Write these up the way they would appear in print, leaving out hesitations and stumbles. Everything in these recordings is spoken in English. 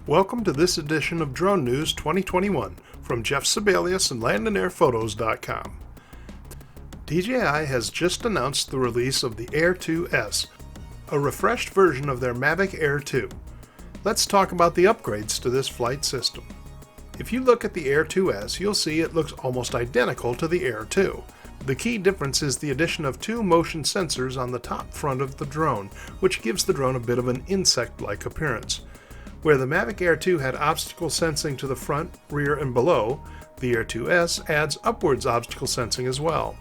Welcome to this edition of Drone News 2021 from Jeff Sibelius and LandandAirPhotos.com. DJI has just announced the release of the Air 2S, a refreshed version of their Mavic Air 2. Let's talk about the upgrades to this flight system. If you look at the Air 2S, you'll see it looks almost identical to the Air 2. The key difference is the addition of two motion sensors on the top front of the drone, which gives the drone a bit of an insect-like appearance. Where the Mavic Air 2 had obstacle sensing to the front, rear, and below, the Air 2S adds upwards obstacle sensing as well.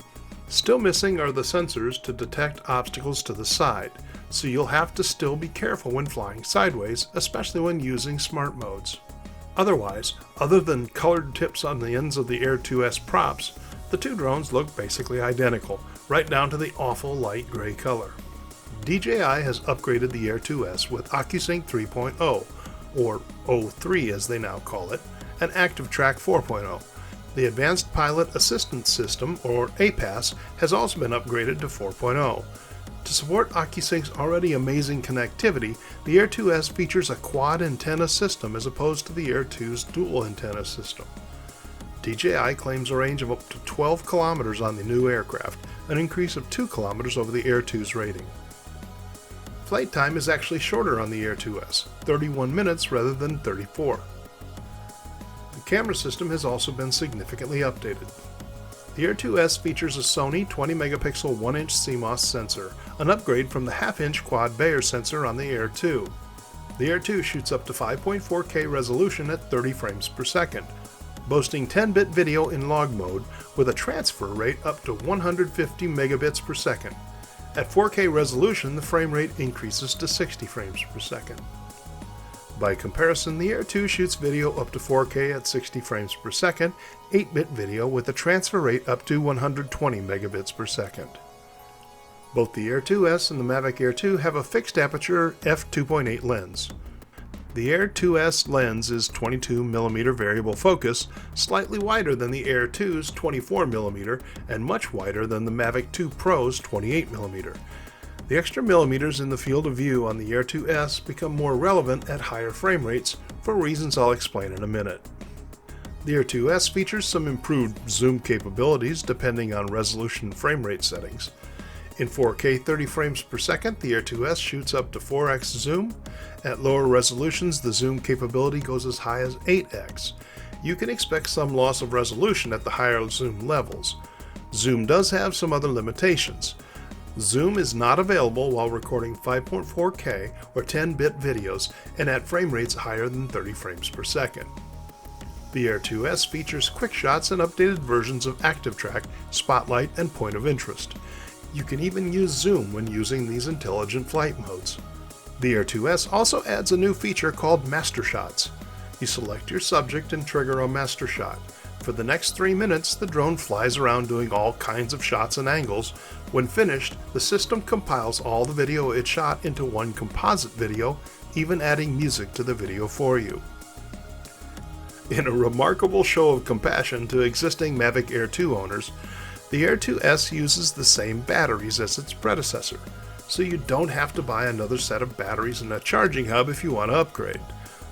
Still missing are the sensors to detect obstacles to the side, so you'll have to still be careful when flying sideways, especially when using smart modes. Otherwise, other than colored tips on the ends of the Air 2S props, the two drones look basically identical, right down to the awful light gray color. DJI has upgraded the Air 2S with OcuSync 3.0, or O3 as they now call it, and ActiveTrack 4.0. The Advanced Pilot Assistance System, or APAS, has also been upgraded to 4.0. To support OcuSync's already amazing connectivity, the Air 2S features a quad antenna system as opposed to the Air 2's dual antenna system. DJI claims a range of up to 12 kilometers on the new aircraft, an increase of 2 kilometers over the Air 2's rating. Flight time is actually shorter on the Air 2S, 31 minutes rather than 34. The camera system has also been significantly updated. The Air 2S features a Sony 20-megapixel 1-inch CMOS sensor, an upgrade from the half-inch quad Bayer sensor on the Air 2. The Air 2 shoots up to 5.4K resolution at 30 frames per second, boasting 10-bit video in log mode with a transfer rate up to 150 megabits per second. At 4K resolution, the frame rate increases to 60 frames per second. By comparison, the Air 2 shoots video up to 4K at 60 frames per second, 8-bit video with a transfer rate up to 120 megabits per second. Both the Air 2S and the Mavic Air 2 have a fixed aperture f2.8 lens. The Air 2S lens is 22mm variable focus, slightly wider than the Air 2's 24mm and much wider than the Mavic 2 Pro's 28mm. The extra millimeters in the field of view on the Air 2S become more relevant at higher frame rates for reasons I'll explain in a minute. The Air 2S features some improved zoom capabilities depending on resolution and frame rate settings. In 4K 30 frames per second, the Air 2S shoots up to 4x zoom. At lower resolutions, the zoom capability goes as high as 8x. You can expect some loss of resolution at the higher zoom levels. Zoom does have some other limitations. Zoom is not available while recording 5.4K or 10-bit videos and at frame rates higher than 30 frames per second. The Air 2S features quick shots and updated versions of ActiveTrack, Spotlight, and Point of Interest. You can even use zoom when using these intelligent flight modes. The Air 2S also adds a new feature called Master Shots. You select your subject and trigger a master shot. For the next 3 minutes, the drone flies around doing all kinds of shots and angles. When finished, the system compiles all the video it shot into one composite video, even adding music to the video for you. In a remarkable show of compassion to existing Mavic Air 2 owners, the Air 2S uses the same batteries as its predecessor, so you don't have to buy another set of batteries and a charging hub if you want to upgrade.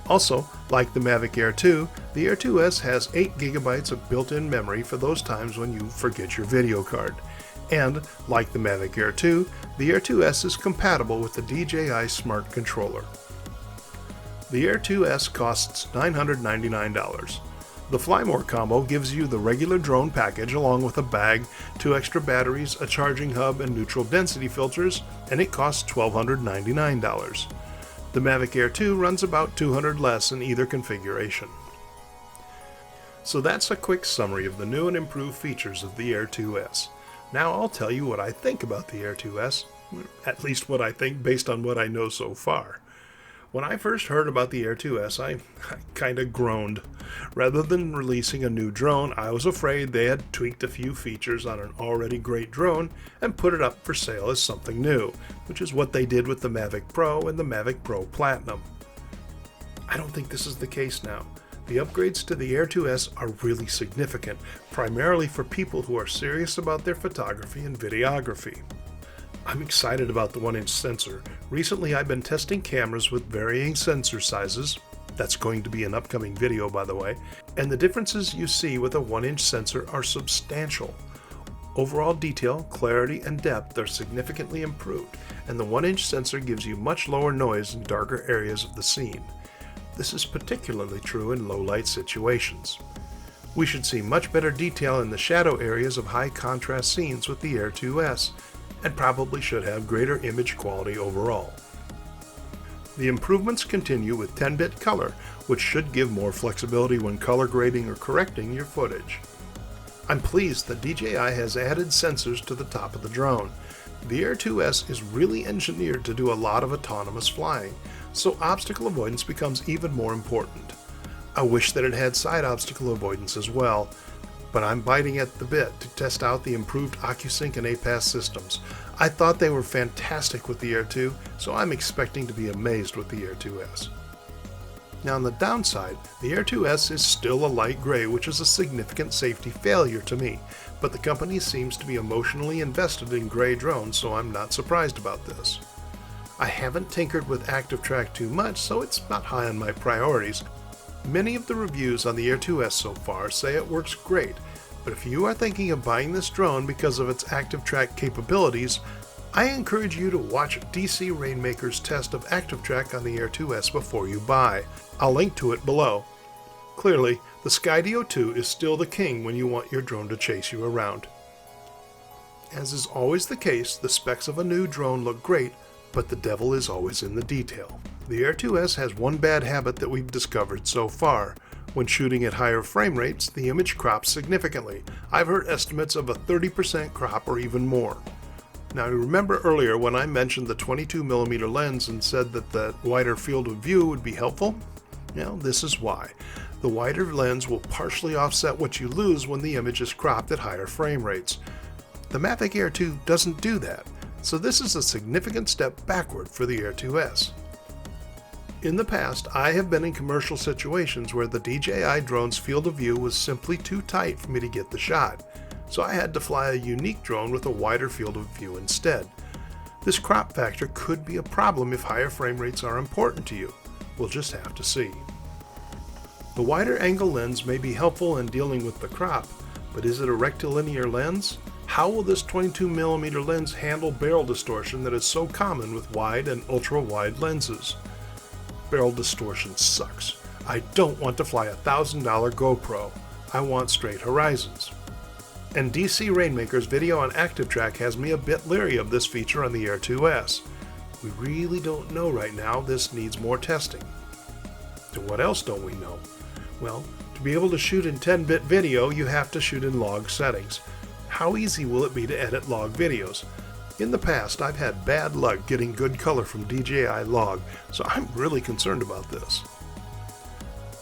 Also, like the Mavic Air 2, the Air 2S has 8GB of built-in memory for those times when you forget your video card. And, like the Mavic Air 2, the Air 2S is compatible with the DJI Smart Controller. The Air 2S costs $999. The Fly More combo gives you the regular drone package along with a bag, 2 extra batteries, a charging hub, and neutral density filters, and it costs $1,299. The Mavic Air 2 runs about $200 less in either configuration. So that's a quick summary of the new and improved features of the Air 2S. Now I'll tell you what I think about the Air 2S, at least what I think based on what I know so far. When I first heard about the Air 2S, I kind of groaned. Rather than releasing a new drone, I was afraid they had tweaked a few features on an already great drone and put it up for sale as something new, which is what they did with the Mavic Pro and the Mavic Pro Platinum. I don't think this is the case now. The upgrades to the Air 2S are really significant, primarily for people who are serious about their photography and videography. I'm excited about the 1-inch sensor. Recently I've been testing cameras with varying sensor sizes, That's going to be an upcoming video, by the way. And the differences you see with a 1-inch sensor are substantial. Overall detail, clarity, and depth are significantly improved, and the 1-inch sensor gives you much lower noise in darker areas of the scene. This is particularly true in low-light situations. We should see much better detail in the shadow areas of high-contrast scenes with the Air 2S, and probably should have greater image quality overall. The improvements continue with 10-bit color, which should give more flexibility when color grading or correcting your footage. I'm pleased that DJI has added sensors to the top of the drone. The Air 2S is really engineered to do a lot of autonomous flying, so obstacle avoidance becomes even more important. I wish that it had side obstacle avoidance as well, but I'm biting at the bit to test out the improved OcuSync and APAS systems. I thought they were fantastic with the Air 2, so I'm expecting to be amazed with the Air 2S. Now on the downside, the Air 2S is still a light gray, which is a significant safety failure to me, but the company seems to be emotionally invested in gray drones, so I'm not surprised about this. I haven't tinkered with ActiveTrack too much, so it's not high on my priorities. Many of the reviews on the Air 2S so far say it works great, but if you are thinking of buying this drone because of its ActiveTrack capabilities, I encourage you to watch DC Rainmaker's test of ActiveTrack on the Air 2S before you buy. I'll link to it below. Clearly, the Skydio 2 is still the king when you want your drone to chase you around. As is always the case, the specs of a new drone look great, but the devil is always in the detail. The Air 2S has one bad habit that we've discovered so far. When shooting at higher frame rates, the image crops significantly. I've heard estimates of a 30% crop or even more. Now remember earlier when I mentioned the 22mm lens and said that the wider field of view would be helpful? Well, this is why. The wider lens will partially offset what you lose when the image is cropped at higher frame rates. The Mavic Air 2 doesn't do that, so this is a significant step backward for the Air 2S. In the past, I have been in commercial situations where the DJI drone's field of view was simply too tight for me to get the shot, so I had to fly a unique drone with a wider field of view instead. This crop factor could be a problem if higher frame rates are important to you. We'll just have to see. The wider angle lens may be helpful in dealing with the crop, but is it a rectilinear lens? How will this 22mm lens handle barrel distortion that is so common with wide and ultra-wide lenses? Barrel distortion sucks. I don't want to fly a $1,000 GoPro. I want straight horizons. And DC Rainmaker's video on ActiveTrack has me a bit leery of this feature on the Air 2S. We really don't know right now. This needs more testing. So what else don't we know? Well, to be able to shoot in 10-bit video, you have to shoot in log settings. How easy will it be to edit log videos? In the past, I've had bad luck getting good color from DJI log, so I'm really concerned about this.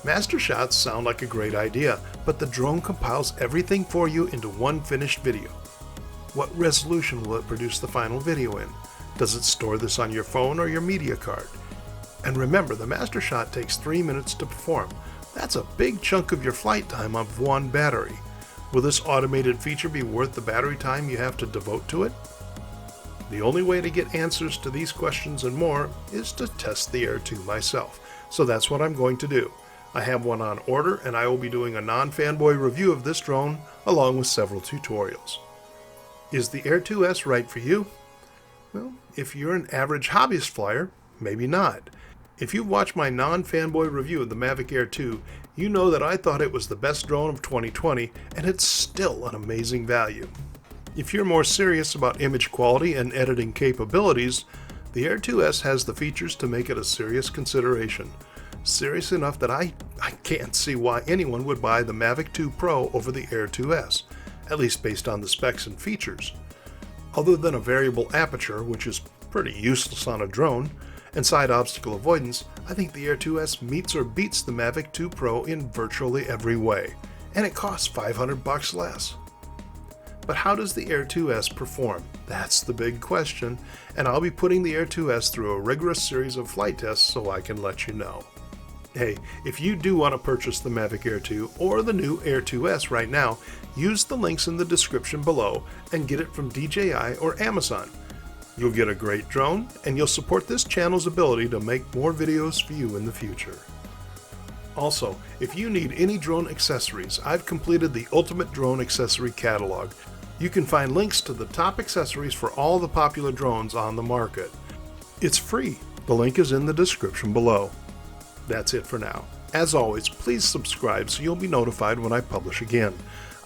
Master shots sound like a great idea, but the drone compiles everything for you into one finished video. What resolution will it produce the final video in? Does it store this on your phone or your media card? And remember, the master shot takes 3 minutes to perform. That's a big chunk of your flight time of one battery. Will this automated feature be worth the battery time you have to devote to it? The only way to get answers to these questions and more is to test the Air 2 myself, so that's what I'm going to do. I have one on order, and I will be doing a non-fanboy review of this drone along with several tutorials. Is the Air 2S right for you? Well, if you're an average hobbyist flyer, maybe not. If you've watched my non-fanboy review of the Mavic Air 2, you know that I thought it was the best drone of 2020, and it's still an amazing value. If you're more serious about image quality and editing capabilities, the Air 2S has the features to make it a serious consideration. Serious enough that I can't see why anyone would buy the Mavic 2 Pro over the Air 2S, at least based on the specs and features. Other than a variable aperture, which is pretty useless on a drone, and side obstacle avoidance, I think the Air 2S meets or beats the Mavic 2 Pro in virtually every way, and it costs $500 less. But how does the Air 2S perform? That's the big question, and I'll be putting the Air 2S through a rigorous series of flight tests so I can let you know. Hey, if you do want to purchase the Mavic Air 2 or the new Air 2S right now, use the links in the description below and get it from DJI or Amazon. You'll get a great drone, and you'll support this channel's ability to make more videos for you in the future. Also, if you need any drone accessories, I've completed the Ultimate Drone Accessory Catalog. You can find links to the top accessories for all the popular drones on the market. It's free. The link is in the description below. That's it for now. As always, please subscribe so you'll be notified when I publish again.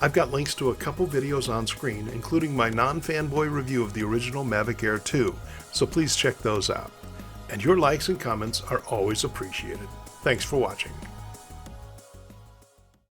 I've got links to a couple videos on screen, including my non-fanboy review of the original Mavic Air 2, so please check those out. And your likes and comments are always appreciated. Thanks for watching.